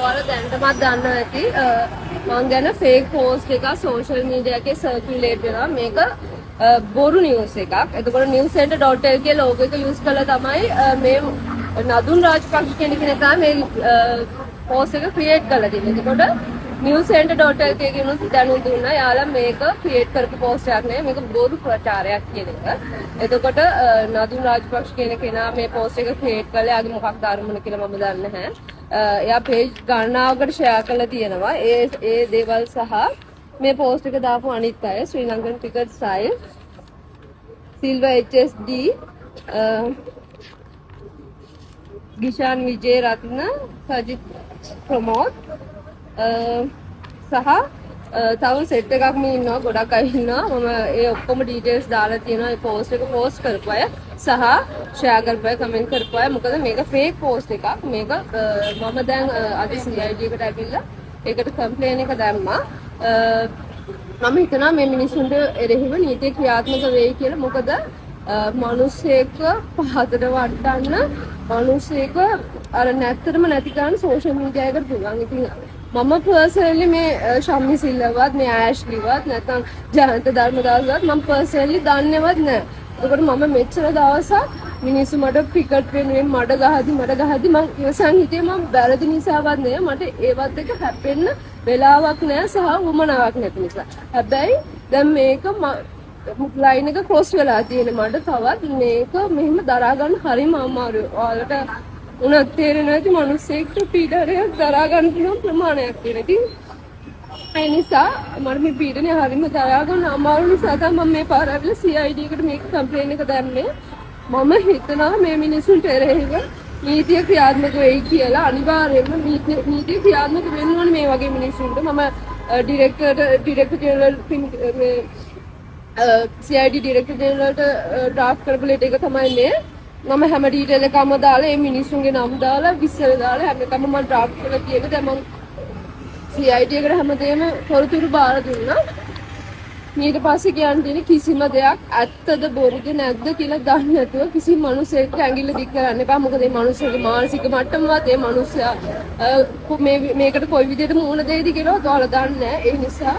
ඔයාලා දැනටමත් දන්නවා ඇති මම ගැන ෆේක් පෝස්ට් එකක් සෝෂල් මීඩියා එකේ සර්කියුලේට් වෙනවා මේක බොරු නිවුස් එකක්. එතකොට newscenter.lk ලෝගෝ එක යූස් කරලා තමයි මේ නදුන් රාජපක්ෂ කෙනෙක් තමයි මේ පෝස්ට් එක ක්‍රියේට් කරලා දෙන්නේ. එතකොට newscenter.lk කියනොත් දැනුම් දුන්නා යාලා මේක ක්‍රියේට් කරපු පෝස්ට් එකක් නෙවෙයි මේක බොරු ප්‍රචාරයක් කියන එක. එතකොට නදුන් රාජපක්ෂ කියන කෙනා මේ පෝස්ට් එක ක්‍රියේට් කළේ ආගේ මොකක්ද අරමුණ කියලා මම දන්නේ නැහැ. එයා පේජ් ගණනාවකට ෂෙයා කරලා තියෙනවා. ඒ දේවල් සහ මේ පෝස්ට් එක දාපු අනිත් අය Sri Lankan cricket style Silva HSD Gishan Wijeratne Sajith Pramod සහ තව සෙට් එකක් මේ ඉන්නවා ගොඩක් අය ඉන්නවා මම ඒ ඔක්කොම ඩීටේල්ස් දාලා තියෙනවා ඒ පෝස්ට් එක පෝස්ට් කරපු අය සහ ෂෙයා කරපු අය කමෙන්ට් කරපු අය මොකද මේක ෆේක් පෝස්ට් එකක් මේක මම දැන් අද CID එකට ඇවිල්ලා ඒකට කම්ප්ලේන් එක දැම්මා මම හිතනවා මේ මිනිස්සුන්ට එරෙහිව නීතිය ක්‍රියාත්මක වෙයි කියලා මොකද මිනිස්සෙක් පහතට වටන්න මිනිස්සෙක් අර නැත්තරම නැති කරන්න සෝෂල් මීඩියා එකට පුළුවන් ඉතින් මම පර්සනලි මේ ශම්මි සිල්ලවත් මේ ඇෂ්ලිවත් නැත්නම් ජයන්ත ධර්මදාසවත් මම පර්සනලි දන්නේවත් නැහැ. ඒකට මම මෙච්චර දවසක් මිනිස්සු මට ක්‍රිකට් වෙනුවෙන් මඩ ගහදි මම ඉවසන් හිටියේ මම වැරදි නිසාවත් නෙවෙයි මට ඒවත් එක හැප්පෙන්න වෙලාවක් නැහැ සහ වමනාවක් නැති නිසා. හැබැයි දැන් මේක ලයින් එක ක්‍රොස් වෙලා තියෙන මට තවත් මේක මෙහෙම දරා ගන්න හරිම අමාරුයි. ඔයාලට උනත් තේරෙන්නේ නැති මිනිස්සෙක්ට පීඩනයක් දරා ගන්න පුළුවන් ප්‍රමාණයක් තියෙනවා. ඉතින් ඒ නිසා මම මේ පීඩනය හරිම දරා ගන්න අමාරු නිසා තමයි මම මේ පාර ඇවිල්ලා CID එකට මේක කම්ප්ලේන් එක දැම්මේ. මම හිතනවා මේ මිනිසුන්ට එරෙහිව නීතිය ක්‍රියාත්මක වෙයි කියලා අනිවාර්යයෙන්ම නීතිය ක්‍රියාත්මක වෙන්න ඕනේ මේ වගේ මිනිසුන්ට. මම ඩිරෙක්ටර් ජෙනරල් මේ CID ඩිරෙක්ටර් ජෙනරල්ට ඩ්‍රාෆ්ට් කරපු ලෙටර් එක තමයි මේ. මම හැම ඩීටේල් එකම දාලා මේ මිනිස්සුන්ගේ නම් දාලා විස්තර දාලා හැම එකම මම ඩ්‍රාෆ්ට් කරලා තියෙන දැන් මම CID එකට හැමදේම තොරතුරු බාර දුන්නා. ඊට පස්සේ කියන්න තියෙන කිසිම දෙයක් ඇත්තද බොරුද නැද්ද කියලා දන්නේ නැතුව කිසි මිනිසෙක් ඇඟිල්ල දික් කරන්න එපා. මොකද මේ මිනිස්සුගේ මානසික මට්ටමවත් මේ මිනිස්සයා මේකට කොයි විදිහට මුහුණ දෙයිද කියලා ඔයාලා දන්නේ නැහැ. ඒ නිසා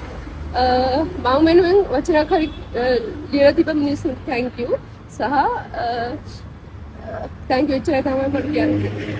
මම වෙනුවෙන් වචනයක් හරි ලියලා තිබ්බ මිනිස්සුන්ට thank you සහ thank you එච්චරයි තමයි මට කියන්නේ.